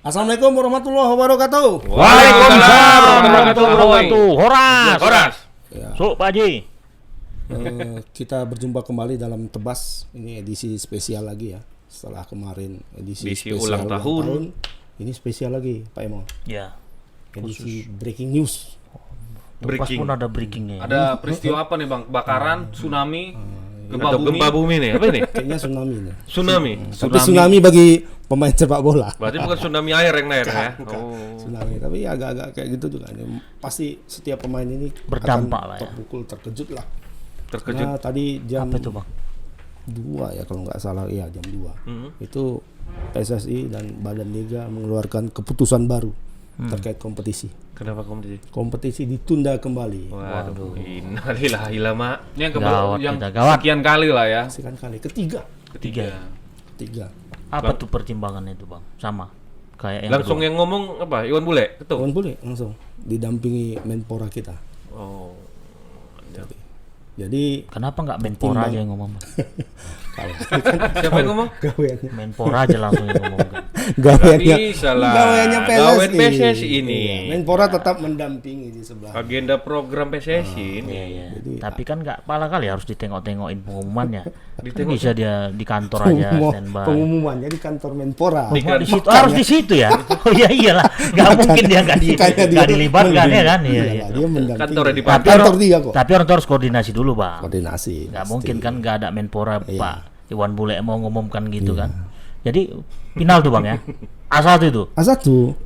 Assalamualaikum warahmatullahi wabarakatuh. Waalaikumsalam warahmatullahi wabarakatuh. Horas. Ya, Pak Haji. kita berjumpa kembali dalam Tebas. Ini edisi spesial lagi ya. Setelah kemarin edisi spesial ulang tahun. Ini spesial lagi, Pak Emon. Ya. Edisi breaking news. Pas pun ada breakingnya. Ada peristiwa apa nih Bang? Kebakaran, tsunami, Gempa bumi nih. Apa ini? Kayaknya tsunami nih. Tsunami. Tapi tsunami bagi pemain sepak bola. Berarti bukan tsunami air yang naik ya? Bukan. Oh. Tsunami, tapi ya agak-agak kayak gitu juga. Pasti setiap pemain ini Berdampak akan lah ya. terpukul, terkejut lah. Terkejut. Nah, tadi jam Apa itu, Bang? 2 ya kalau nggak salah, iya jam 2. Hmm. Itu PSSI dan Badan Liga mengeluarkan keputusan baru terkait kompetisi. Kenapa kompetisi? Kompetisi ditunda kembali. Waduh. Innalillahi lama. Ini Gawat yang kita, gawat. sekian kali lah ya. Sekian kali ketiga. Ketiga. Apa tuh pertimbangannya itu, Bang? Sama kayak yang Langsung kedua. yang ngomong apa? Iwan Bule, ketua. Kawan boleh langsung didampingi Menpora kita. Oh. Jadi Kenapa nggak Menpora aja yang ngomong? Siapa yang ngomong? gaweannya Menpora aja langsung yang ngomong. gaweannya Bisa lah. gaweannya Gawean PSSI. PSSI ini. Iya, Menpora tetap mendampingi di sebelah. Agenda program PSSI ini. Iya. Jadi, Tapi kan nggak pala kali harus ditengok-tengokin pengumumannya. Ditengok. Bisa dia di kantor aja standby. Pengumumannya di kantor Menpora. Di Oh, di situ Makanya. harus di situ ya. Oh iya iyalah, nggak mungkin dia nggak Makanya dia dilibatkan ya kan. Iya. Iyalah, dia mendampingi. Kantornya di Tapi kantor dia kok. Tapi orang tuh harus koordinasi dulu, Bang. Koordinasi. Nggak pasti. mungkin kan nggak ada Menpora Iya. Pak Iwan Bule mau ngumumkan gitu kan. Jadi final tuh Bang ya. A1 itu. A1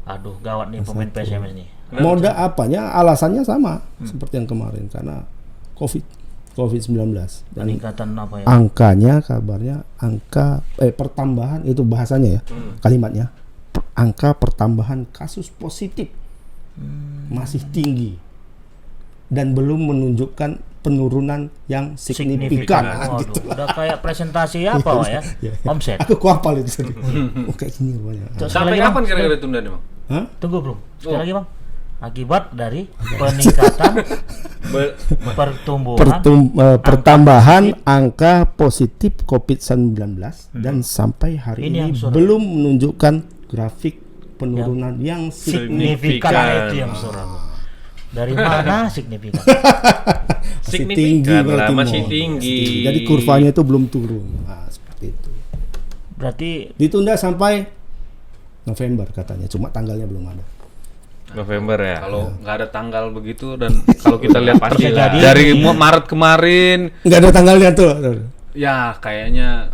Aduh, gawat nih pemain PSMS nih. moda apanya alasannya sama seperti yang kemarin karena COVID-19 dan Peningkatan apa ya? angkanya kabarnya pertambahan itu bahasanya ya kalimatnya angka pertambahan kasus positif masih tinggi dan belum menunjukkan penurunan yang signifikan. Waduh, Gitu lah. udah kayak presentasi apa Pak ya? Iya. Omset. Aku kuapal itu sendiri. Oh kayak gini rupanya. Terus Sampai lagi, kapan Bang? kira-kira tunda nih Bang? Hah? Tunggu belum? Sekali lagi Bang. Akibat dari peningkatan pertumbuhan Pertambahan angka positif COVID-19 dan sampai hari Ini yang ini surat. belum menunjukkan grafik penurunan yang signifikan. Signifikan. Itu yang surat. Dari mana signifikan? masih Signifikan lah, berarti, masih Mo. tinggi. Jadi kurvanya itu belum turun. Nah, seperti itu. Berarti Ditunda sampai November katanya, cuma tanggalnya belum ada. Iya. November ya. Kalau nggak ada tanggal begitu dan kalau kita lihat pasti Bisa lah. jadi. Dari Maret kemarin Nggak ada tanggalnya tuh. ya kayaknya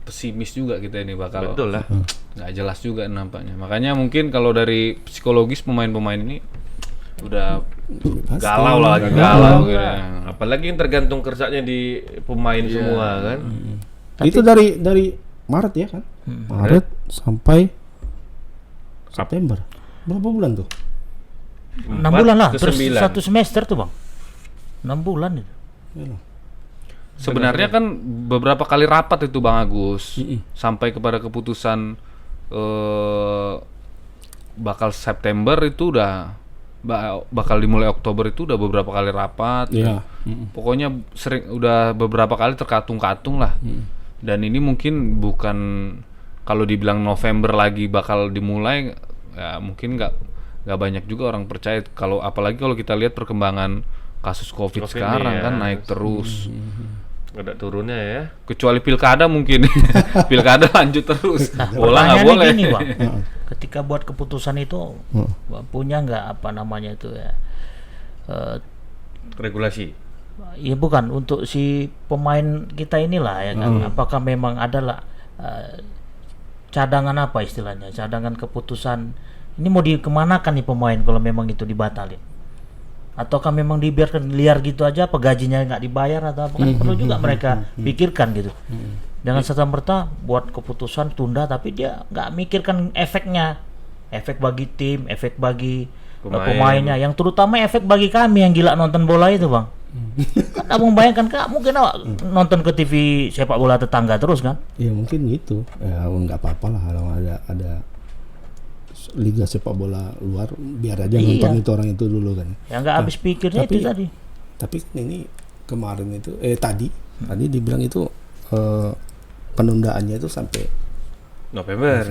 pesimis juga kita ini bakal betul lah. nggak jelas juga nampaknya. Makanya mungkin kalau dari psikologis pemain-pemain ini udah Pasti. galau lah, lagi galau gitu. Apalagi yang tergantung kerjanya di pemain semua kan. Itu dari Maret ya kan? Maret sampai September. Berapa bulan tuh? 6 bulan lah, ke terus 9. satu semester tuh Bang. 6 bulan itu. Yalah. Sebenarnya kan beberapa kali rapat itu Bang Agus sampai kepada keputusan bakal September itu udah bakal dimulai Oktober itu udah beberapa kali rapat. Iya. Pokoknya udah beberapa kali terkatung-katung lah. Dan ini mungkin bukan kalau dibilang November lagi bakal dimulai ya mungkin nggak banyak juga orang percaya kalau apalagi kalau kita lihat perkembangan kasus COVID sekarang ya. kan naik terus. Ada turunnya ya. Kecuali pilkada mungkin. Pilkada lanjut terus. Bola Pertanyaannya nggak boleh. gini Bang. Ketika buat keputusan itu punya nggak apa namanya itu ya? Regulasi. Ya bukan untuk si pemain kita inilah ya kan. Apakah memang adalah cadangan apa istilahnya? Cadangan keputusan ini mau dikemanakan nih pemain kalau memang itu dibatalin? Ataukah memang dibiarkan liar gitu aja? Apa gajinya nggak dibayar atau apa? Kan perlu juga mereka pikirkan gitu. Dengan serta-merta buat keputusan tunda, tapi dia nggak mikirkan efeknya, efek bagi tim, efek bagi pemainnya, yang terutama efek bagi kami yang gila nonton bola itu Bang. Kan abang bayangkan Kak, mungkin nonton ke TV sepak bola tetangga terus kan? Ya mungkin gitu. Ya nggak apa-apa lah kalau ada liga sepak bola luar biar aja nonton itu orang itu dulu kan. Ya nggak habis pikirnya itu tadi. Tapi kan ini kemarin itu tadi dibilang itu penundaannya itu sampai November.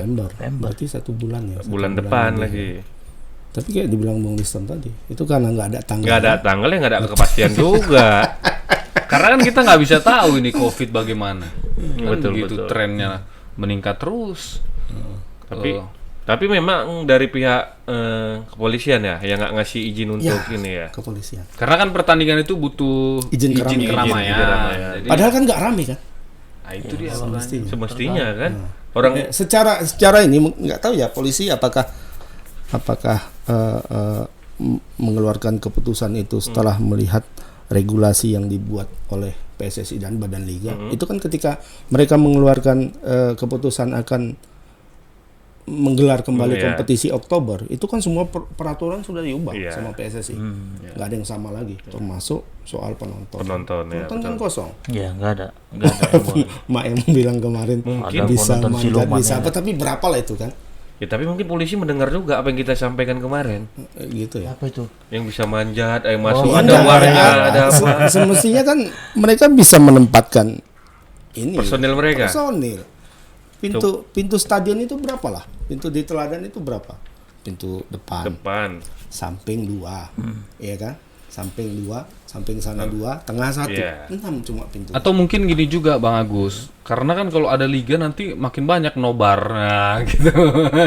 Berarti 1 bulan ya. Bulan 1 depan lebih. lagi. Tapi kayak dibilang Bung Liston tadi, itu karena nggak ada tanggal. Nggak ada tanggal ya, nggak ada kepastian juga. Karena kan kita nggak bisa tahu ini COVID bagaimana. Betul, Gitu betul. trennya meningkat terus. Tapi memang dari pihak kepolisian ya yang nggak ngasih izin untuk ini ya. Kepolisian. Karena kan pertandingan itu butuh Izin keramaian. keramaian. Jadi, Padahal kan nggak rame kan? nah, itu dia. Semestinya kan orang Secara ini nggak tahu ya polisi apakah mengeluarkan keputusan itu setelah melihat regulasi yang dibuat oleh PSSI dan Badan Liga. Itu kan ketika mereka mengeluarkan keputusan akan menggelar kembali kompetisi Oktober, itu kan semua peraturan sudah diubah sama PSSI. Nggak ada yang sama lagi, termasuk soal penonton. penonton ya. Penonton kan kosong. Ya nggak ada yang boleh. Mak yang bilang kemarin Mungkin bisa penonton manjat, siluman bisa ya. apa, tapi berapa lah itu kan? Ya tapi mungkin polisi mendengar juga apa yang kita sampaikan kemarin. Gitu ya. Apa itu? Yang bisa manjat, yang masuk Ya, ada enggak, warga, ya. ada apa. Semestinya kan mereka bisa menempatkan ini Personil mereka. Personil. Pintu stadion itu berapa lah? Pintu di teladan itu berapa? Pintu depan, samping 2, ya kan? Samping 2, samping sana 2, tengah 1, Iya. 6 cuma pintu. Atau mungkin gini juga Bang Agus, karena kan kalau ada liga nanti makin banyak nobar, nah gitu.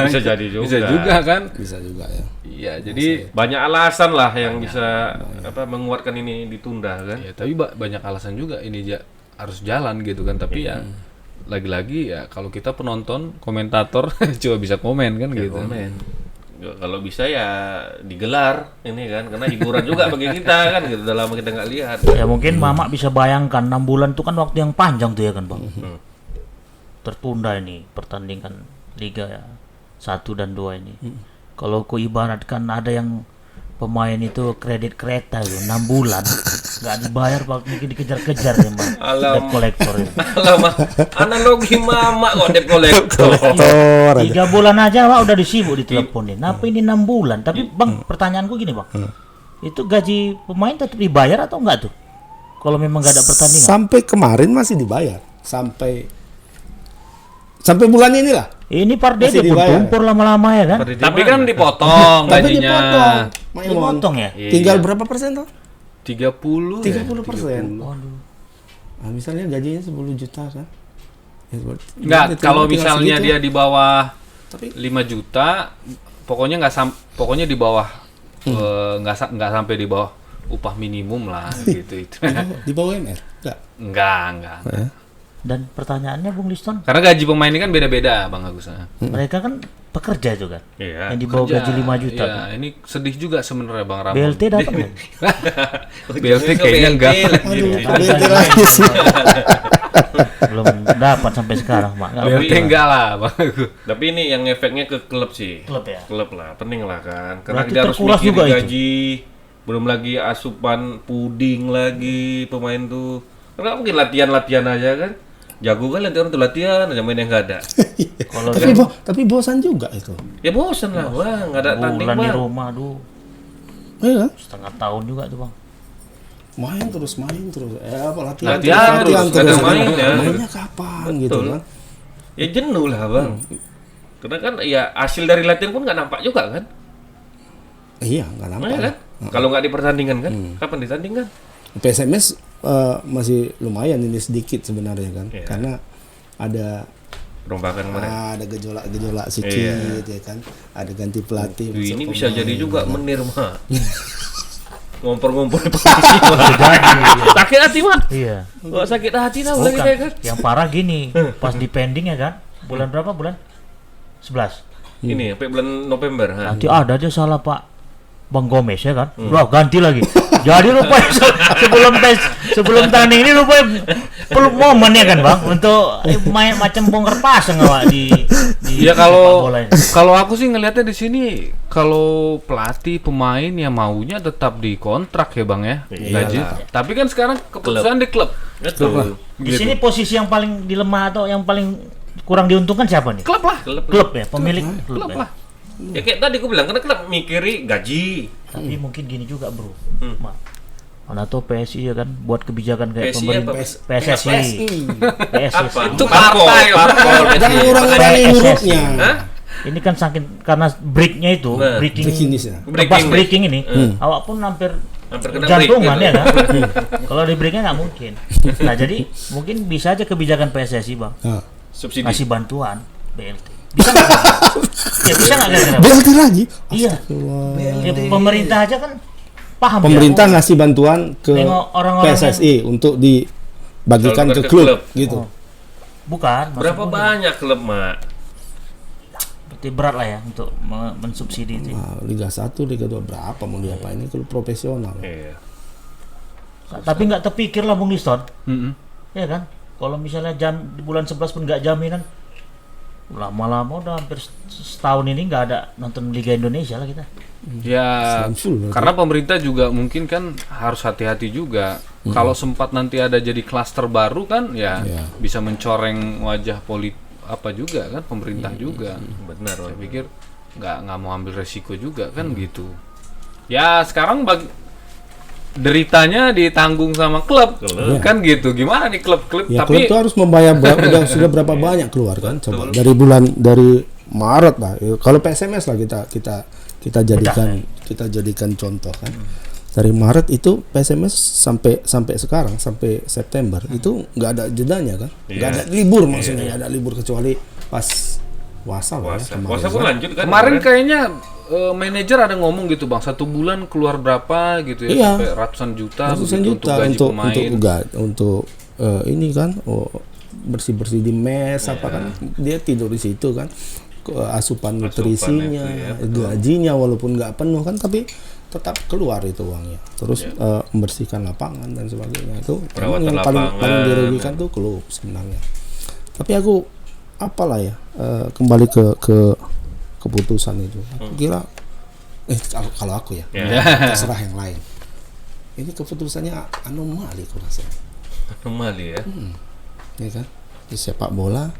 Bisa jadi juga. Bisa juga kan? Bisa juga ya. Iya, jadi Banyak alasan lah yang bisa menguatkan ini ditunda kan. ya tapi banyak alasan juga ini harus jalan gitu kan. Tapi ya lagi-lagi ya kalau kita penonton, komentator coba bisa komen kan gitu. Komen. Ya, kalau bisa ya digelar ini kan karena hiburan juga bagi kita kan gitu. Udah lama kita nggak lihat. Ya mungkin Mama bisa bayangkan 6 bulan itu kan waktu yang panjang tuh ya kan Bang. Tertunda ini pertandingan Liga ya 1 dan 2 ini. Kalau ku ibaratkan ada yang pemain itu kredit kereta itu 6 bulan nggak dibayar Pak, mungkin dikejar-kejar ya Bang. Debt collector itu. Alamak, analogi mama kok debt collector. 3 bulan aja Pak udah disibuk diteleponin. Kenapa ini 6 bulan? Tapi Bang, pertanyaanku gini Bang. Itu gaji pemain tetap dibayar atau enggak tuh? Kalau memang nggak ada pertandingan. Sampai kemarin masih dibayar. Sampai bulan inilah. Ini Pardede Masih pun dibayar. tumpur lama-lama ya kan? Tapi kan dipotong Tapi gajinya. dipotong. Maimon. Dipotong ya? Tinggal berapa persen tuh? 30 ya? 30%. Waduh. Nah, misalnya gajinya 10 juta kan? Ya, Enggak, tinggal kalau misalnya segitu. dia di bawah Tapi 5 juta, pokoknya pokoknya di bawah nggak sampai di bawah upah minimum lah gitu itu. di bawah UMR? Enggak. Dan pertanyaannya Bung Liston, Karena gaji pemain ini kan beda-beda Bang Agus. mereka kan pekerja itu kan? Iya. Yang di bawah gaji 5 juta. Iya, ini sedih juga sebenarnya Bang Ramon. BLT dapat nggak? BLT kayaknya enggak. Aduh, beda lagi sih. Belum dapat sampai sekarang, Mak. Nggak BLT enggak lah Bang Agus. Tapi ini yang efeknya ke klub sih. Klub ya? Klub lah, penting lah kan. Karena Berarti dia harus terkuras mikirin juga itu? gaji, belum lagi asupan puding lagi pemain tuh. Karena mungkin latihan aja kan. Jago kan latihan untuk latihan, aja main yang nggak ada. Kalau tapi bosan juga itu. Ya bosan lah, wah nggak ada tanding bulan di bang. rumah, aduh, Iya kan? setengah tahun juga tuh Bang. Main terus. Apa latihan Latihan terus, nggak ada main ya. Mainnya kapan gitu kan? Ya jenuh lah bang. Karena kan ya hasil dari latihan pun nggak nampak juga kan. Iya, nggak nampak. Nah, kan? Kalau nggak di pertandingan kan, kapan ditandingkan? PSMS masih lumayan ini sedikit sebenarnya kan, Iya. karena ada Perombakan kemarin. ada gejolak sedikit ya kan, ada ganti pelatih. Ini masuk bisa pemain. jadi juga menir mah. Ngompor-ngompor di posisi mah. Sakit hati mah. Iya. Kok sakit hati tau lagi Bukan. saya kan. Yang parah gini, pas di pending ya kan, bulan berapa? Bulan 11. Ini sampai bulan November. Ha. Nanti ada aja salah Pak Bang Gomez ya kan? Wah, ganti lagi. Jadi rupanya sebelum tanding ini rupanya perlu momen ya kan Bang untuk main macam bongkar pasang Pak di Ya sepak kalau bola ini. kalau aku sih ngelihatnya di sini kalau pelatih pemain yang maunya tetap di kontrak ya Bang ya gaji. Tapi kan sekarang keputusan di klub. Betul. Di sini posisi yang paling dilemah atau yang paling kurang diuntungkan siapa nih? Klub lah. Klub ya, pemilik klub Klub ya. lah. Ya kayak tadi aku bilang karena klub mikiri gaji. Tapi mungkin gini juga bro, Mak. Mana tuh PSI ya kan buat kebijakan kayak PSI pemerintah. apa? PSSI. Apa? PSSI. Itu parpol, parpol. Dan orang-orang hurufnya. Hah? Ini kan saking karena breaknya itu, Nah, breaking breaking news ya. lepas Breaking breaking ini, awak pun hampir kena jantungan break ya gitu. kan. Kalau di breaknya nggak mungkin. Nah jadi mungkin bisa aja kebijakan PSSI bang, Ah. Subsidi. kasih bantuan BLT. Bisa nggak? Ya bisa nggak kira-kira? BLT lagi. Iya. Ya, pemerintah aja kan paham. Pemerintah ya? ngasih bantuan ke Nengok orang-orang PSSI untuk dibagikan Salurkan ke ke klub klub. gitu. Bukan. Berapa maksudku banyak klub, Mak? berarti berat lah ya untuk mensubsidi itu. Nah, Liga 1, Liga 2 berapa mau diapain, ini klub profesional. Iya. Tapi nggak terpikir lah Bung Liston, Mm-mm. ya kan? Kalau misalnya di bulan 11 pun nggak jaminan, lama-lama udah hampir setahun ini nggak ada nonton Liga Indonesia lah kita. Ya, Setahun full berarti. karena pemerintah juga mungkin kan harus hati-hati juga. Kalau sempat nanti ada jadi klaster baru kan, ya Iya. bisa mencoreng wajah apa juga kan pemerintah juga. Benar. Saya pikir nggak mau ambil resiko juga kan gitu. Ya sekarang deritanya ditanggung sama klub kan gitu. Gimana nih klub-klub? Ya klub Tapi itu harus membayar sudah berapa banyak keluar kan? Coba dari Maret lah. Ya, kalau PSMS lah kita jadikan contoh kan. Dari Maret itu PSMS sampai sekarang sampai September itu nggak ada jedanya kan? Nggak ada libur maksudnya, nggak ada libur kecuali pas puasa lah ya, kemarin. Puasa pun lanjut kan? kemarin kayaknya manajer ada ngomong gitu bang, 1 bulan keluar berapa gitu ya, Iya. sampai ratusan juta Ratusan begitu juta gaji untuk pemain. untuk ini kan, bersih di mes apa kan, dia tidur di situ kan, asupan nutrisinya, itu ya, gajinya walaupun nggak penuh kan, tapi tetap keluar itu uangnya, terus membersihkan lapangan dan sebagainya. Itu memang yang paling dirugikan tuh klub sebenarnya. Tapi aku apalah ya, kembali ke keputusan itu, aku kira kalau aku ya, terserah yang lain, ini keputusannya anomali aku rasa. Anomali ya. Ya kan, di sepak bola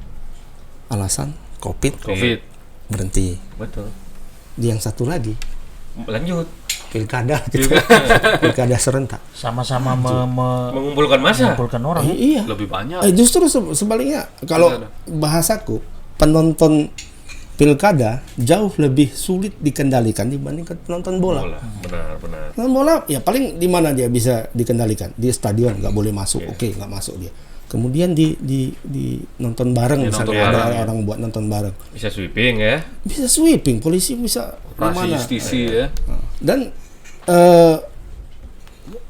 alasan COVID berhenti. Betul. Di yang satu lagi Lanjut. pilkada serentak. Sama-sama Mengumpulkan masa. mengumpulkan orang. Iya. Lebih banyak. Justru sebaliknya, kalau bahasaku penonton pilkada jauh lebih sulit dikendalikan dibandingkan penonton bola. Benar. Penonton bola ya paling di mana dia bisa dikendalikan, di stadion nggak boleh masuk, oke nggak masuk dia. Kemudian di nonton bareng, misalnya ada orang buat nonton bareng, Bisa sweeping ya. bisa sweeping, polisi bisa Operasi gimana. justisi ya. Dan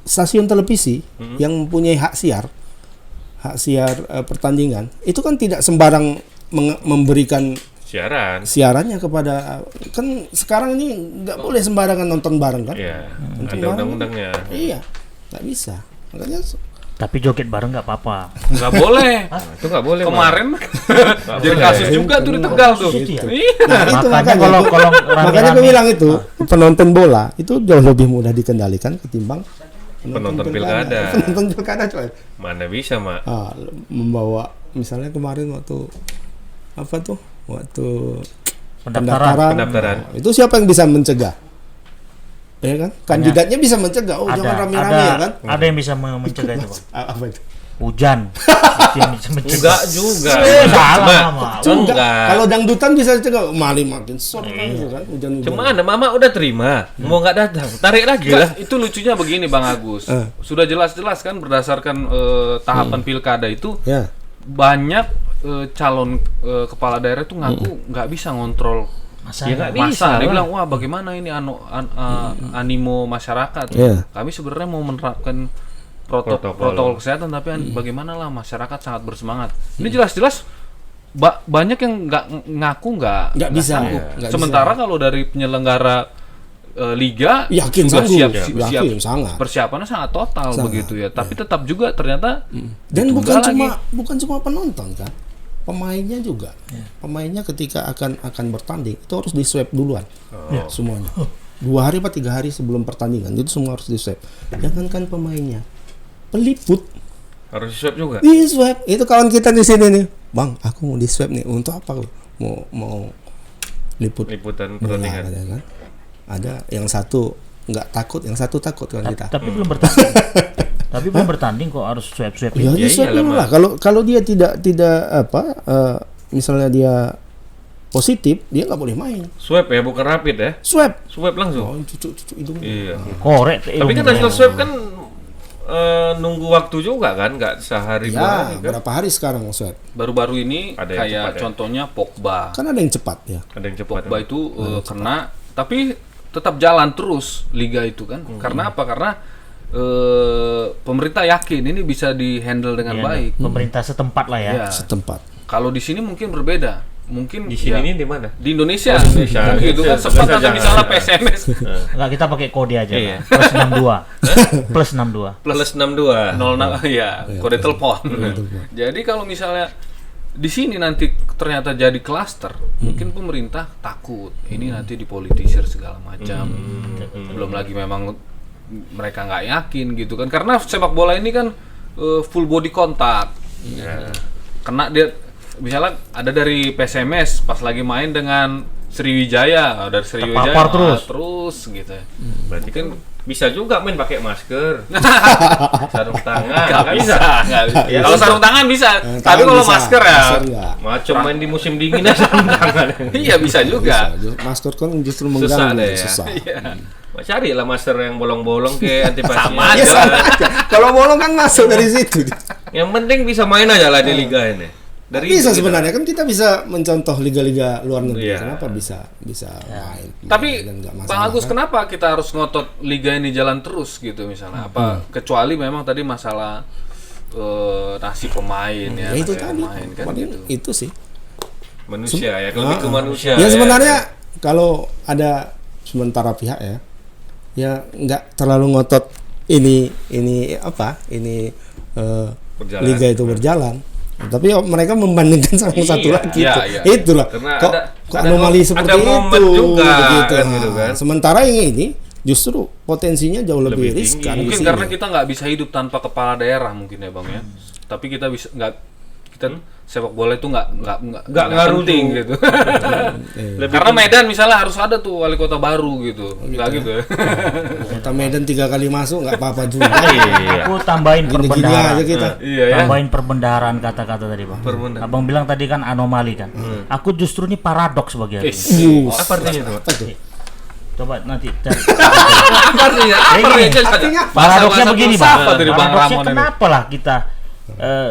stasiun televisi yang mempunyai hak siar pertandingan itu kan tidak sembarang memberikan siarannya kepada, kan sekarang ini nggak boleh sembarangan nonton bareng kan. Iya. Nonton Ada bareng, undang-undangnya. iya, nggak bisa, makanya Tapi joget bareng nggak apa-apa. Nggak boleh. Itu nggak boleh. Kemarin jadi boleh. kasus juga tuh di Tegal tuh. Gitu ya? Iya. nah, itu Makanya kalau makanya aku rame-rame, bilang itu penonton bola itu jauh lebih mudah dikendalikan ketimbang Penonton pilkada. Penonton pilkada coy. Mana bisa, Mak? Membawa misalnya kemarin waktu pendaftaran. Pendaftaran. Nah, itu siapa yang bisa mencegah? Ya kan? Kandidatnya bisa mencegah. Oh, jangan rame-rame ya kan? Ada yang bisa mencegah itu, Bang. Apa itu? Hujan. Itu yang bisa mencegah. Enggak juga. Salah, Mak. Mama. Enggak. Kalau dangdutan bisa cegah. Makin sore kan itu kan hujan-hujan. Cuma ada Mama udah terima, mau nggak datang, tarik lagi lah. Itu lucunya begini Bang Agus. Sudah jelas-jelas kan berdasarkan tahapan pilkada itu Ya. banyak calon kepala daerah itu ngaku nggak bisa ngontrol Ya nggak bisa. masa. Dia lah. bilang wah bagaimana ini animo masyarakat. Iya. Kami sebenarnya mau menerapkan protokol kesehatan tapi bagaimana lah masyarakat sangat bersemangat. Ini jelas-jelas banyak yang ngaku nggak bisa. sanggup. Nggak Sementara kalau dari penyelenggara liga Yakin juga sanggup. siap Yakin, sangat. persiapannya sangat total begitu ya. Tapi tetap juga ternyata Dan ditunda bukan cuma penonton kan, pemainnya juga. Pemainnya ketika akan bertanding itu harus di swab duluan, semuanya. 2 hari atau 3 hari sebelum pertandingan itu semua harus di swab. Jangankan pemainnya, peliput Harus swab juga. di swab. Itu kawan kita di sini nih, Bang, aku mau di swab nih. Untuk apa? Mau liputan Liputan bola, pertandingan. ada kan? Ada yang satu nggak takut, yang satu takut kan kita. Tapi belum bertanding. Tapi belum bertanding kok harus swab Ya, ini. ya swab dulu lah. Kalau dia tidak misalnya dia positif, dia nggak boleh main. Swab ya, bukan rapid ya. Swab. Swab langsung. Oh, cucuk hidung. Iya. Korek. Tapi kan hasil swab kan nunggu waktu juga kan, nggak sehari dua Ya, hari kan. berapa hari sekarang swab? Baru-baru ini Ada yang kayak cepat ya? contohnya Pogba. Kan ada yang cepat ya. Ada yang cepat. Pogba itu kena, tapi tetap jalan terus liga itu kan. Karena apa? Karena pemerintah yakin ini bisa dihandle dengan baik. Pemerintah setempat lah ya. Ya. Setempat. Kalau di sini mungkin berbeda. Mungkin Di sini ya, ini di mana? di Indonesia. Oh, di Indonesia. Gitu kan Iya, sempat biasa ada jangan. misalnya PSMS Enggak, kita pakai kode aja. Iya. Pak. Plus 62. Plus 62. Plus 62. 06 ya, kode telepon. Jadi kalau misalnya di sini nanti ternyata jadi klaster, mungkin pemerintah takut ini nanti dipolitisir segala macam. Belum lagi memang mereka nggak yakin gitu kan, karena sepak bola ini kan full body contact. Kena dia misalnya ada dari PSMS pas lagi main dengan Sriwijaya, dari Sriwijaya Terpapar terus gitu. Berarti kan bisa juga main pakai masker, sarung tangan, Nggak kan bisa, nggak bisa. Ya, Kalau bisa. sarung tangan bisa, tapi Tangan kalau bisa, masker ya, enggak. Macam main di musim dingin aja sarung tangan. iya bisa juga. Masker kan justru Susah mengganggu, deh ya. susah. Iya. Cari lah masker yang bolong-bolong ke antipasinya. Sama Ya, aja. sama aja. Kalau bolong kan masuk dari situ. Yang penting bisa main aja lah di liga ini. Dari Bisa itu sebenarnya kan kita bisa mencontoh liga-liga luar negeri. Iya. Kenapa bisa main? Tapi dan nggak Bang masalah, Agus, kan? kenapa kita harus ngotot liga ini jalan terus gitu misalnya? Apa kecuali memang tadi masalah nasib pemain ya, Ya itu nasib tadi. pemain kan Paling gitu. itu sih. manusia ya, lebih ke manusia. Ya sebenarnya kalau ada sementara pihak ya nggak terlalu ngotot ini apa ini Berjalan. liga itu berjalan. Tapi mereka membandingkan sama Iya, satu lagi iya, itu. iya. Itulah. Karena Kok ada anomali ada seperti momen itu juga, begitu. kan, gitu kan. Sementara yang ini justru potensinya jauh lebih, Lebih riskan. tinggi. di Mungkin sini. karena kita nggak bisa hidup tanpa kepala daerah mungkin ya Bang ya. Tapi kita bisa kita sepak bola itu nggak ngaruh penting tuh. gitu. Lebih Karena Medan misalnya harus ada tuh wali kota baru gitu. Nggak gitu ya. Kota Medan 3 kali masuk nggak apa-apa juga. Aku tambahin Gini-gini perbendaharaan. aja kita. Iya ya. Tambahin perbendaharaan kata-kata tadi, Bang. Abang bilang tadi kan anomali kan. Aku justru ini paradoks bagi aku. apa artinya itu? Apa tuh? Coba nanti cari. Apa artinya? Apa Kayak gini. artinya? Artinya Paradoksnya begini, Bang. Apa dari Bang Paradoksnya Ramon ini? kenapa lah kita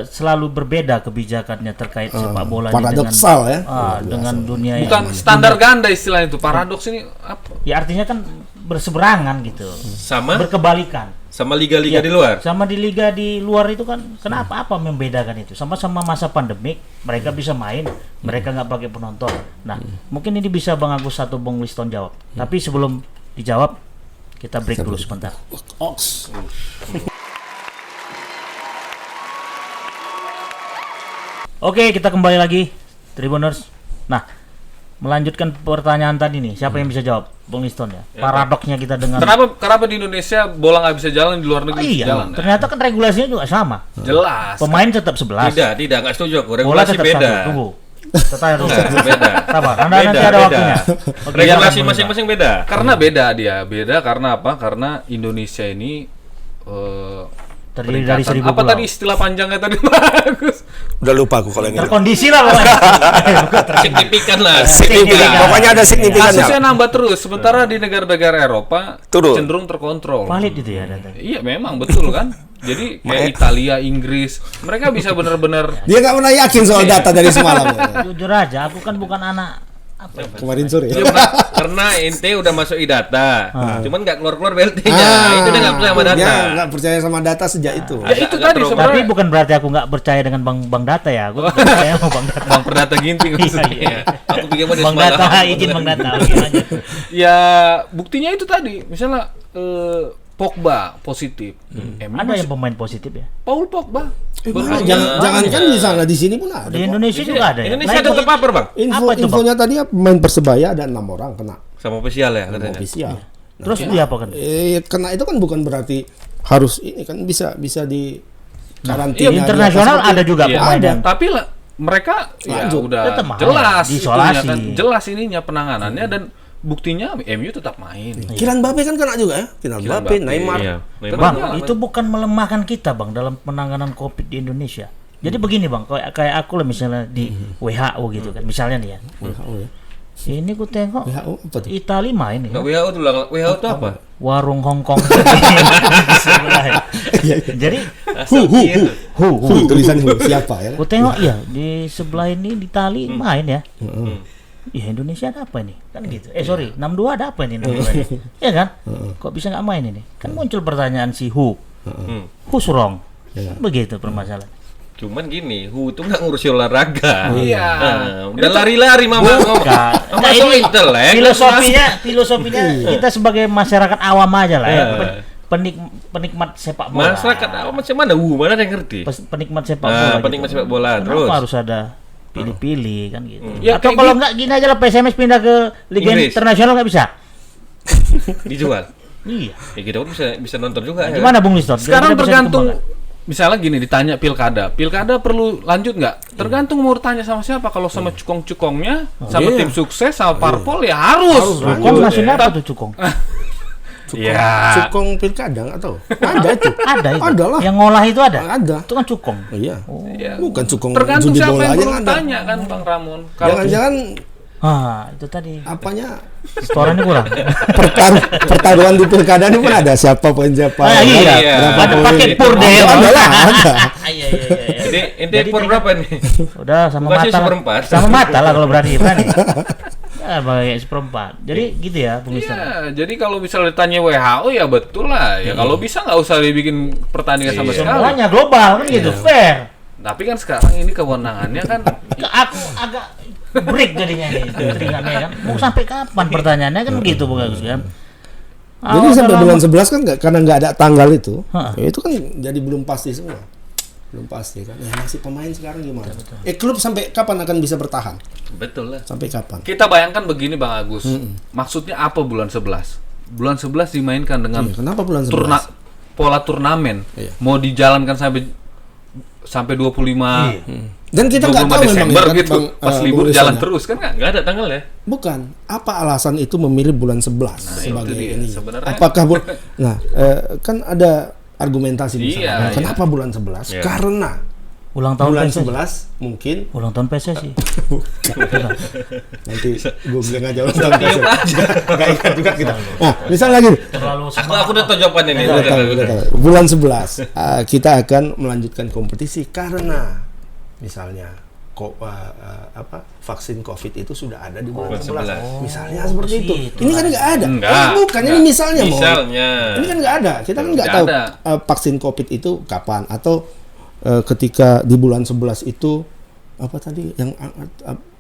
selalu berbeda kebijakannya terkait sepak bola ini paradoksal ya. dengan dunia Bukan yang standar ganda istilahnya itu. Paradoks ini apa? ya artinya kan berseberangan gitu. Sama Berkebalikan. liga-liga Ya, di luar. Sama di liga di luar itu kan kenapa apa membedakan itu? Sama-sama masa pandemik, mereka bisa main, mereka nggak pakai penonton. Nah, mungkin ini bisa Bang Agus atau Bang Liston jawab. Tapi sebelum dijawab, kita break dulu sebentar. Oks. Oke, kita kembali lagi Tribuners. Nah, melanjutkan pertanyaan tadi nih, siapa yang bisa jawab? Bang Liston ya. Paradoksnya kita dengan Kenapa di Indonesia bola nggak bisa jalan, di luar negeri bisa iya, jalan? ternyata kan regulasinya juga sama. Jelas. Pemain tetap 11. Tidak, nggak setuju aku. Bola Regulasi tetap beda. satu. Tunggu. Tetap harus Beda. sabar. Anda Beda, nanti ada beda. waktunya. Oke, Regulasi silakan, masing-masing beda. Karena beda karena apa? Karena Indonesia ini terdiri dari 1000 apa pulau. tadi istilah panjangnya tadi bagus. Udah lupa aku kalau yang itu. Terkondisi lah pokoknya. Signifikan lah. Signifikan. Pokoknya ada signifikannya. Kasusnya nambah terus, sementara di negara-negara Eropa Turun. cenderung terkontrol. Valid itu ya data. Iya memang betul kan. Jadi kayak Italia, Inggris, mereka bisa benar-benar Dia nggak pernah yakin soal data dari semalam. Jujur aja, aku kan bukan anak apa ya? Kemarin sore. Ya, karena ente udah masuk data, cuman nggak keluar BLT-nya. Itu dia nggak percaya sama data. Dia nggak percaya sama data sejak itu. ya itu Agak tadi terlalu- sebenarnya. Tapi bukan berarti aku nggak percaya dengan Bang Data ya. Aku percaya sama Bang Data. Bang Perdata Ginting maksudnya. Iya. Aku pikir mau Bang Data, izin Bang Data. Oke, lanjut. Ya buktinya itu tadi, misalnya Pogba positif. Emang Ada yang pemain positif ya? Paul Pogba. Jangan kan di sana, di sini pun ada. Di Indonesia juga ada ya. Indonesia Nah, ada terpapar bang, Apa itu, Infonya tadi ya, pemain Persebaya ada 6 orang kena sama ofisial ya katanya. ofisial. Terus dia apa kan? Kena itu kan bukan berarti harus ini kan bisa di karantina. iya, di internasional apa ada juga Iya, pemain ada. yang Tapi mereka ya Lanjut. udah Tetap main. jelas Diisolasi. itunya kan, jelas ininya penanganannya dan buktinya MU tetap main. Kylian Mbappe kan kena juga ya. Kylian Mbappe, Neymar. Iya. Bang, Neymar itu bukan melemahkan kita bang dalam penanganan COVID di Indonesia. Jadi begini bang, kayak aku lah misalnya di WHO gitu kan, misalnya nih ya. WHO ya. Ini ku tengok WHO apa tuh? Itali main Nggak, ya. WHO tuh lah. WHO itu apa? Warung Hongkong di sebelah. Jadi Tulisan siapa ya? ku tengok ya di sebelah ini di Itali main ya. Ya Indonesia ada apa ini? Kan gitu. Sorry, 62 ada apa ini 62 ini? Ya kan? Kok bisa nggak main ini? Kan muncul pertanyaan si who's wrong? Begitu permasalahan. Cuman gini, itu nggak ngurusi olahraga. Iya. Udah lari-lari mama ngomong. Nah, Masuk ini intelek. filosofinya kita sebagai masyarakat awam aja lah ya. Penikmat sepak bola. Masyarakat macam mana? Mana ada yang ngerti? Penikmat sepak bola. Penikmat gitu. sepak bola. Kenapa Terus harus ada pilih-pilih kan gitu. Ya, Atau kayak kalau nggak gini aja lah PSMS pindah ke Liga Inggris. Internasional nggak bisa? dijual. Iya. Ya kita pun bisa nonton juga. Nah, gimana Bung Liston? Sekarang Kira-kira bisa tergantung, dikembangkan? misalnya gini ditanya pilkada perlu lanjut nggak? Tergantung mau tanya sama siapa. Kalau sama cukong-cukongnya, sama tim sukses, sama parpol ya harus. Cukong maksudnya apa tuh cukong? Ya. Cukong pilkada nggak tahu. Ada itu. Ada itu. Ada lah. Yang ngolah itu ada. Ada. Itu kan cukong. Iya. Ya. Bukan cukong Tergantung judi siapa bola yang aja perlu ada. tanya kan Bang Ramon. Kalau Jangan-jangan Itu tadi. apanya Setorannya kurang. pertaruhan di pilkada ini pun ada siapa poin siapa. Iya. Berapa Ada poin. pakai pur deh. Ada lah, ada. Iya. Jadi ente pur berapa nih? Udah sama Bukan sih mata lah. seperempat. Sama mata lah kalau berani. Ya, pakai seperempat. Jadi gitu ya, Bung Liston. Iya, jadi kalau misalnya ditanya WHO ya betul lah. Ya kalau bisa nggak usah dibikin pertandingan sama sekali. Semuanya global kan gitu, fair. Tapi kan sekarang ini kewenangannya kan Aku agak break jadinya nih teringatnya kan. Mau sampai kapan pertanyaannya kan begitu Bung Agus kan. Jadi sampai bulan 11 kan karena nggak ada tanggal itu, Ha. ya itu kan jadi belum pasti semua. Belum pasti kan. Ya nasib pemain sekarang gimana? Klub sampai kapan akan bisa bertahan? Betul lah. Sampai kapan? kita bayangkan begini Bang Agus. Maksudnya apa bulan 11? Bulan 11 dimainkan dengan Iya, kenapa bulan 11? pola turnamen. Iya. Mau dijalankan sampai 25 Dan kita nggak 25 tahu memang Desember ya, kan, gitu. Bang, Pas Bung libur Liston jalan ya. terus kan nggak? Nggak ada tanggal ya? Bukan. Apa alasan itu memilih bulan 11 sebagai itu dia. ini? Sebenarnya- Apakah kan ada argumentasi di sana. Iya, Nah, kenapa bulan 11? Iya. Karena Ulang tahun bulan PSSI. 11 mungkin Ulang tahun PSSI. nanti gue bilang aja ulang tahun nggak ingat juga kita. Nah, misal lagi Terlalu Aku udah tahu jawabannya nih. udah tahu. Bulan 11 kita akan melanjutkan kompetisi karena misalnya vaksin COVID itu sudah ada di bulan 11. Misalnya seperti itu. situ Ini kan nggak ada. Enggak. Bukan ini misalnya Mon. Misalnya. Ini kan nggak ada. Kita kan nggak Nggak tahu ada. vaksin COVID itu kapan atau ketika di bulan 11 itu apa tadi yang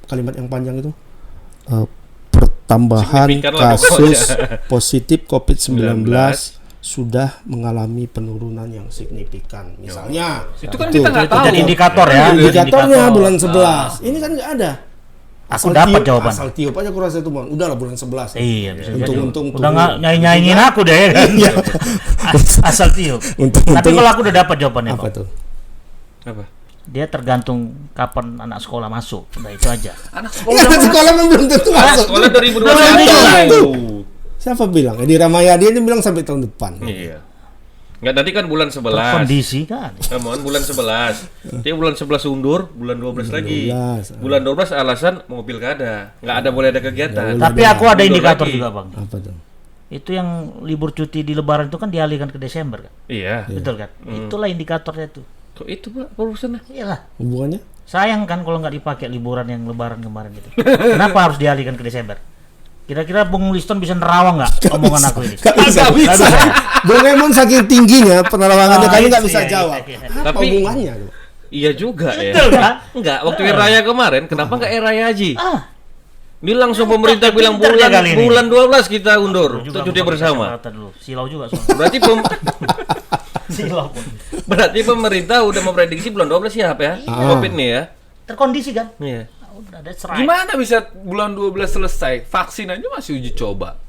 kalimat yang panjang itu pertambahan Signifikan lah kasus pokoknya. positif COVID-19 sudah mengalami penurunan yang signifikan. Misalnya Itu kan kita nggak itu tahu. jadi indikator ya. indikatornya Indikator. bulan 11. Ini kan nggak ada. Aku dapat jawaban. Asal tiup aja aku rasa itu Mon. Udahlah bulan 11. Iya, bisa jadi. Untung Udah nggak nyanyi-nyanyiin aku deh. Iya. Asal tiup. Untung- Tapi kalau aku udah dapat jawabannya, apa Bang. tuh? Apa? Dia tergantung kapan anak sekolah masuk. Udah itu aja. Anak Enggak, sekolah memang belum tentu masuk. Sekolah 2021. Siapa bilang? Edi Ramayadi ini bilang sampai tahun depan. Iya. Enggak, tadi kan bulan 11. Kondisi kan. Mohon bulan 11. Dia bulan 11 undur, bulan 12 lagi. 12. Bulan 12 alasan mau pilkada. Enggak ada boleh ada kegiatan. Tapi aku ada Mundur indikator lagi. juga, Bang. Apa tuh? Itu yang libur cuti di Lebaran itu kan dialihkan ke Desember kan. Iya. Betul kan? Itulah indikatornya itu. Kok itu Pak urusannya? Iyalah. Hubungannya? Sayang kan kalau nggak dipakai liburan yang Lebaran kemarin itu. Kenapa harus dialihkan ke Desember? Kira-kira Bung Liston bisa nerawang nggak omongan aku ini? Gak bisa. Nggak bisa. Bung Emon saking tingginya penerawangannya Oh, kami nggak iya, bisa iya, jawab. iya. Apa Tapi- hubungannya? tuh? Iya juga ya. Betul kan? Enggak, waktu Hari Raya kemarin kenapa enggak Hari Raya Haji? Ah, Ini langsung pemerintah bilang pintar dia kali ini. bulan 12 kita undur juga untuk cuti aku pakai bersama. kata-kata dulu. Silau juga soalnya. Berarti Silau pun. berarti pemerintah udah memprediksi bulan 12 siap ya? Covid nih ya. Terkondisi kan? Iya. Nah, udah ada serai. Gimana bisa bulan 12 selesai? Vaksin aja masih uji coba.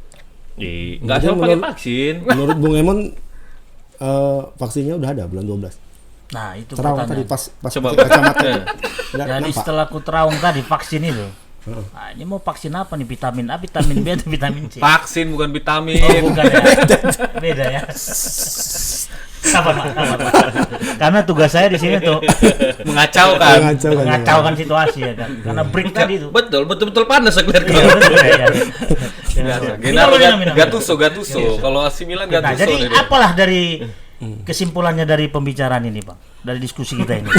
Enggak Jadi sama pakai menurut- vaksin. Menurut Bung Emon vaksinnya udah ada bulan 12. Nah, itu Terawang tadi pertanyaan. pas Coba. pakai kacamata itu. Nggak Jadi nampak. setelah aku terawang tadi vaksin itu, Nah, ini mau vaksin apa nih? Vitamin A, vitamin B, atau vitamin C? Vaksin bukan vitamin. Oh, bukan ya. Beda ya. Sabar, Pak. Karena tugas saya di sini tuh Mengacaukan. mengacaukan situasi ya kan. Karena break tadi itu. Betul panas saya lihat Iya, kalau. betul, ya. Biasa. Minum, minum. Gattuso. Kalau AC Milan Nah, Gattuso jadi nih dia. apalah dari kesimpulannya dari pembicaraan ini, Bang? Dari diskusi kita ini.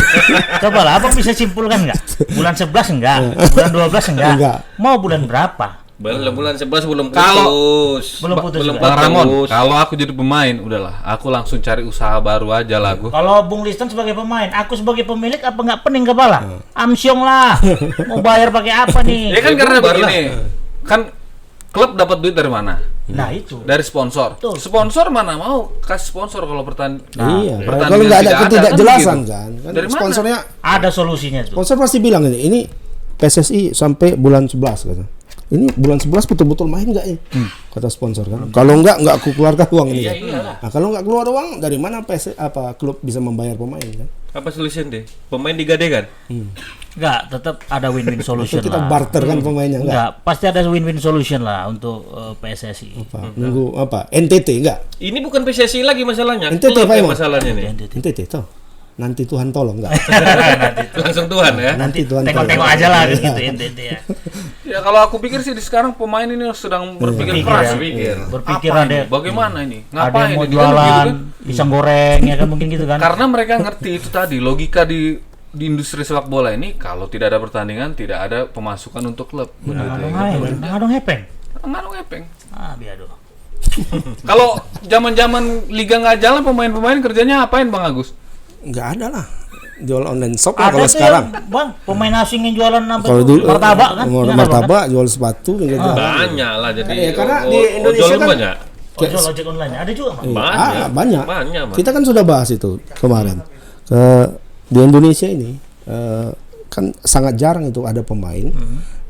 Cobalah, Abang bisa simpulkan nggak? Bulan 11 enggak? Bulan 12 enggak? Enggak. Mau bulan berapa? Bulan 11 belum Kalau- putus. Belum putus juga. Bang Ramon, kalau aku jadi pemain, udahlah, aku langsung cari usaha baru aja lah gue. Kalau Bung Liston sebagai pemain, aku sebagai pemilik apa nggak pening kepala? Amsyong lah. Mau bayar pakai apa nih? Ya kan karena bubar lah. begini, kan klub dapat duit dari mana? Nah, itu. Dari sponsor. Betul. Sponsor mana mau kasih sponsor kalau Iya, pertandingan kalau nggak ada tidak ketidakjelasan gitu. kan Dari mana? sponsornya Ada solusinya tuh. sponsor pasti bilang ini PSSI sampai bulan 11 kata. Ini bulan 11 betul-betul main nggak ya? Kata sponsor kan. Kalau nggak aku keluarkan uang ini. Iya, kan. iyalah. Nah, kalau nggak keluar uang dari mana klub bisa membayar pemain kan? Apa solusinya deh? Pemain digadekan? Nggak, tetap ada win-win solution Kita lah. barter kan pemainnya nggak? Nggak, pasti ada win-win solution lah untuk PSSI. Nunggu NTT nggak? Ini bukan PSSI lagi masalahnya. NTT Klub apa yang emang? masalahnya nih. NTT tuh. Nanti Tuhan tolong nggak? Langsung Tuhan ya. Nanti Tuhan Tengok-tengok tolong. aja lah gitu NTT ya. Ya kalau aku pikir sih di sekarang pemain ini sedang berpikir Berpikir keras, ya. Berpikir Apa ada ini? Bagaimana ini? ada Ngapain yang mau ini? Kan jualan begitu kan? pisang goreng ya kan mungkin gitu kan. Karena mereka ngerti itu tadi logika di industri sepak bola ini kalau tidak ada pertandingan tidak ada pemasukan untuk klub. Begitu ya. Ngadong hepeng. Nggak ngepeng. Ah, biado. Kalau zaman-zaman liga nggak jalan pemain-pemain kerjanya apain Bang Agus? Nggak ada lah. Jual online shop lah Ada kalau tuh sekarang. yang, Bang, pemain asing yang jualan apa Kalau tuh? dulu Martabak kan? Ingat apa, martabak, jual sepatu gitu. Banyak lah jadi. Iya, karena di ojol Indonesia kan- banyak. kan? Ojol online ada juga, Bang. Banyak. Banyak. Mas. Kita kan sudah bahas itu kemarin. Di Indonesia ini kan sangat jarang itu ada pemain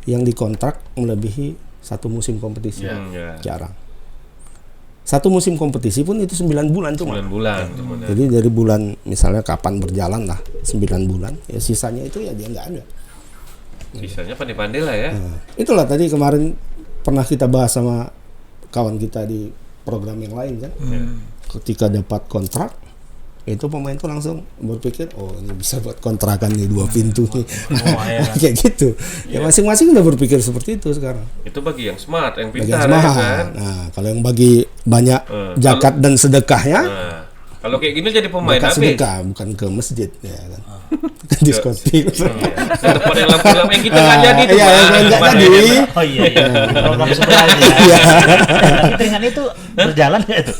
yang dikontrak melebihi satu musim kompetisi. Iya. Jarang. Satu musim kompetisi pun itu 9 bulan cuma. 9 bulan sebenarnya. Jadi dari bulan misalnya kapan berjalan lah 9 bulan, ya sisanya itu ya dia nggak ada. Sisanya pandai-pandai lah ya. Nah, itulah tadi kemarin pernah kita bahas sama kawan kita di program yang lain kan. Ketika dapat kontrak, itu pemain tuh langsung berpikir, oh ini bisa buat kontrakan nih 2 pintu nih. ya kan? Kayak gitu. Ya masing-masing udah berpikir seperti itu sekarang. Itu bagi yang smart, yang Bagi pintar yang ya smart. kan. Nah, kalau yang bagi banyak zakat dan sedekahnya, Nah, kalau kayak gini jadi pemain zakat habis. sedekah bukan ke masjid ya kan. Diskotik. Ke tempat yang lampu-lampu yang kita nggak jadi tuh. Iya, Mas. yang nggak Kemarin jadi. ya. Oh iya, program sebelah aja. Iya. Tapi dengan itu berjalan nggak itu?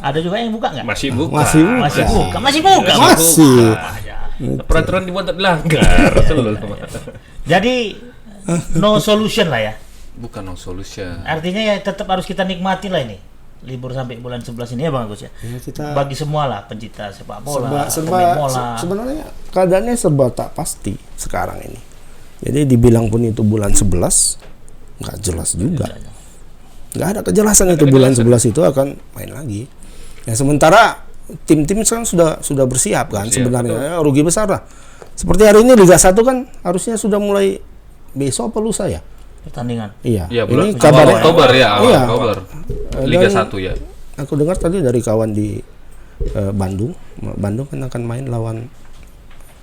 Ada juga yang buka nggak? Masih buka. Masih buka. Masih buka, masih buka. Masih. Ah, ya. Peraturan dibuat tak dilanggar. Selalu. Jadi no solution lah ya. Bukan no solution. Artinya ya tetap harus kita nikmati lah ini. Libur sampai bulan 11 ini ya Bang Agus ya. Ya, kita Bagi semua lah pencinta sepak bola, serba pemain bola. sebenarnya keadaannya serba tak pasti sekarang ini. Jadi dibilang pun itu bulan 11 nggak jelas juga. Nggak ada kejelasan itu bulan 11 itu akan main lagi. Ya sementara tim-tim sekarang sudah bersiap kan sebenarnya. Ya, rugi besar lah. Seperti hari ini Liga 1 kan harusnya sudah mulai besok apa lusa ya? Pertandingan. Iya. Ya, Ini awal kabarnya Oktober ya, awal Iya. Oktober. Liga Dan 1 ya. Aku dengar tadi dari kawan di Bandung. Bandung kan akan main lawan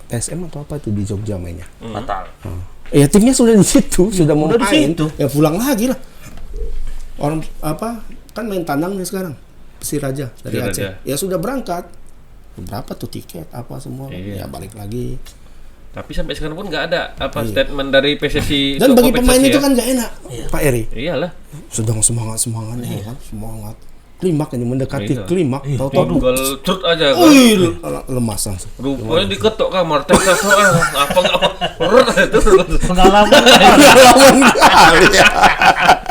TSM atau apa itu di Jogja mainnya. Fatal. Ya timnya sudah di situ, sudah mau udah di main. situ. Ya pulang lagi lah. Orang apa kan main tandang nih sekarang. Persiraja dari Persiraja. Aceh. Ya sudah berangkat. Berapa tuh tiket apa semua? Iya. Ya balik lagi. Tapi sampai sekarang pun nggak ada apa statement dari PSSI. Dan untuk bagi pemain kompensasi itu ya. kan gak enak, Pak Eri. Iyalah. Sedang semangatnya kan, semangat. Klimak ini mendekati Iya. klimak. Tahu-tahu Tinggal trut aja kan. lemas langsung. Rupanya diketok kamar, apa nggak itu. Pengalaman. Pengalaman kali ya.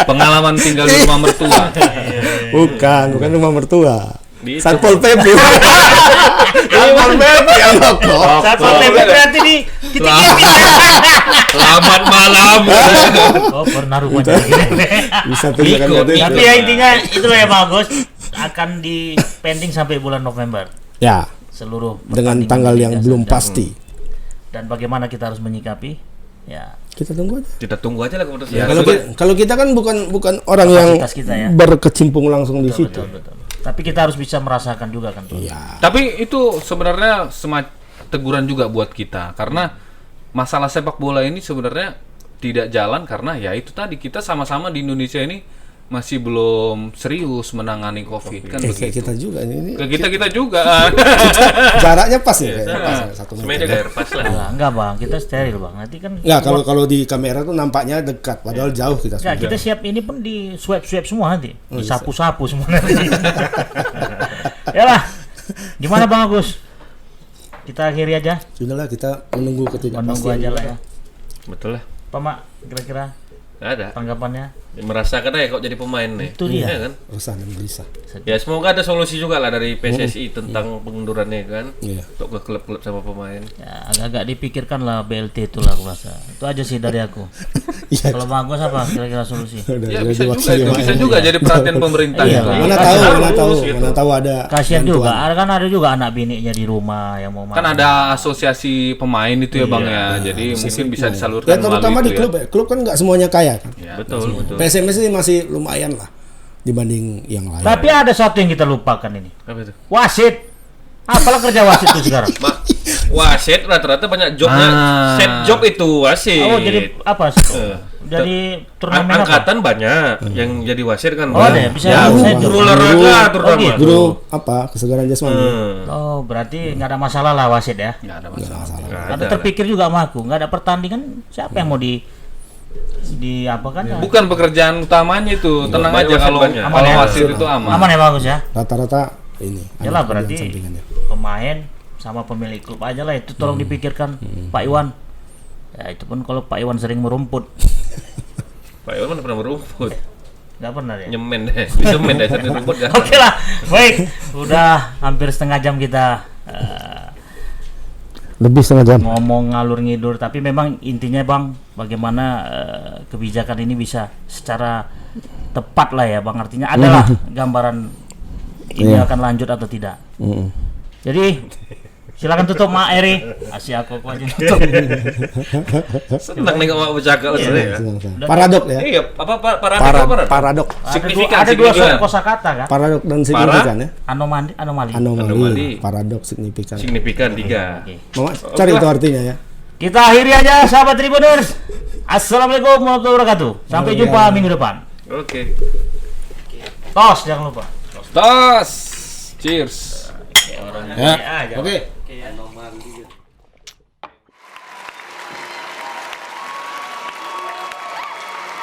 Pengalaman tinggal di rumah mertua. Bukan rumah mertua. Di- Satpol PP. Satpol PP yang ngokok. Satpol PP berarti di titik ini. Selamat malam. Oh, pernah rupanya gini. Bisa tunjukkan Ikut, itu. Tapi ya intinya itulah ya bagus akan di pending sampai bulan November Ya, seluruh dengan pertandingan tanggal yang Liga belum Satu. pasti. Dan bagaimana kita harus menyikapi Ya. Kita tunggu aja. Kita tunggu aja lah keputusan. Ya, Kalau kita kan bukan orang yang Kapasitas kita ya. berkecimpung langsung di situ. Betul. Tapi kita harus bisa merasakan juga kan. Iya. Tapi itu sebenarnya teguran juga buat kita karena masalah sepak bola ini sebenarnya tidak jalan karena ya itu tadi kita sama-sama di Indonesia ini masih belum serius menangani COVID kan Kayak begitu. kita juga ini. Kita juga. Jaraknya pas ya, kayaknya pas ya, 1 Semuanya meter. jaga pas lah. Alah, enggak bang, kita steril bang. Nanti kan. Nggak, kalau di kamera tuh nampaknya dekat, padahal jauh kita Enggak, sudah. kita siap ini pun di swab semua nanti, disapu-sapu semua nanti. Yalah, gimana bang Agus? Kita akhiri aja, Sudahlah, kita menunggu menunggu ketidakpastian. aja lah ya. Betul lah. Pak Mak, kira-kira Nggak ada. tanggapannya? Merasakan aja kok jadi pemain nih. Itu dia. Iya kan? Resah dan gelisah. Ya semoga ada solusi juga lah dari PSSI tentang pengundurannya kan. Iya. Untuk ke klub-klub sama pemain. Ya, agak-agak dipikirkan lah BLT itu lah aku rasa. Itu aja sih dari aku. Iya. Kalau Bang Agus apa kira-kira solusi? Udah, Ya udah bisa juga diwakili itu, sama bisa ini. juga jadi perhatian pemerintah Iya, itu. Bang. Mana tahu ada Kasihan bantuan. juga, ada juga anak biniknya di rumah yang mau Kan makan. ada asosiasi pemain itu ya Bang ya. Jadi mungkin bisa disalurkan Ya terutama melalui di itu klub ya. Klub kan nggak semuanya kaya kan. Ya. Betul, betul. PSMS ini masih lumayan lah dibanding yang lain. Tapi ada satu yang kita lupakan ini. Apa itu? Wasit. Apalah kerja wasit itu sekarang? Wasit rata-rata banyak jobnya set job itu wasit. Oh, jadi apa? Jadi turnamen apa? Angkatan banyak yang jadi wasit kan. Oh, ada ya? Bisa ya, saya guru olahraga terutama. Oh, gitu. Guru apa kesegaran jasmani. Oh, berarti nggak ada masalah lah wasit ya. Nggak ada masalah. Nggak Ada ada. terpikir juga sama aku, nggak ada pertandingan, siapa yang mau di apa kan? Bukan pekerjaan utamanya itu. Tenang Banyak aja wasit kalau banyak. kalau Aman ya? wasit itu aman. Aman ya bagus ya. Rata-rata ini. ada Yalah pekerjaan berarti sampingannya. pemain sama pemilik klub aja lah itu tolong dipikirkan Pak Iwan. Ya itu pun kalau Pak Iwan sering merumput. Pak Iwan mana pernah merumput. Nggak pernah ya. Nyemen deh. Disemen deh sering rumput kan. Oke lah, baik. Udah hampir setengah jam kita Lebih setengah jam. ngomong ngalur ngidur, tapi memang intinya bang, bagaimana kebijakan ini bisa secara tepat lah ya bang. Artinya adalah gambaran ini akan lanjut atau tidak. Jadi silakan tutup Mak Eri. Asih aku aja tutup. Senang nih kalau bercakap ya. Paradok ya. Iya, apa paradok? Paradok. Signifikan, Ada dua signifikan. kosakata kan? Paradok dan signifikan ya. Anomali. Anomali. Paradok signifikan. Signifikan 3. Oke. Mama cari itu artinya ya. Kita akhiri aja sahabat Tribuners. Assalamualaikum warahmatullahi wabarakatuh. Sampai jumpa minggu depan. Oke. Tos jangan lupa. Tos. Cheers. Orang Ya. aja. Oke.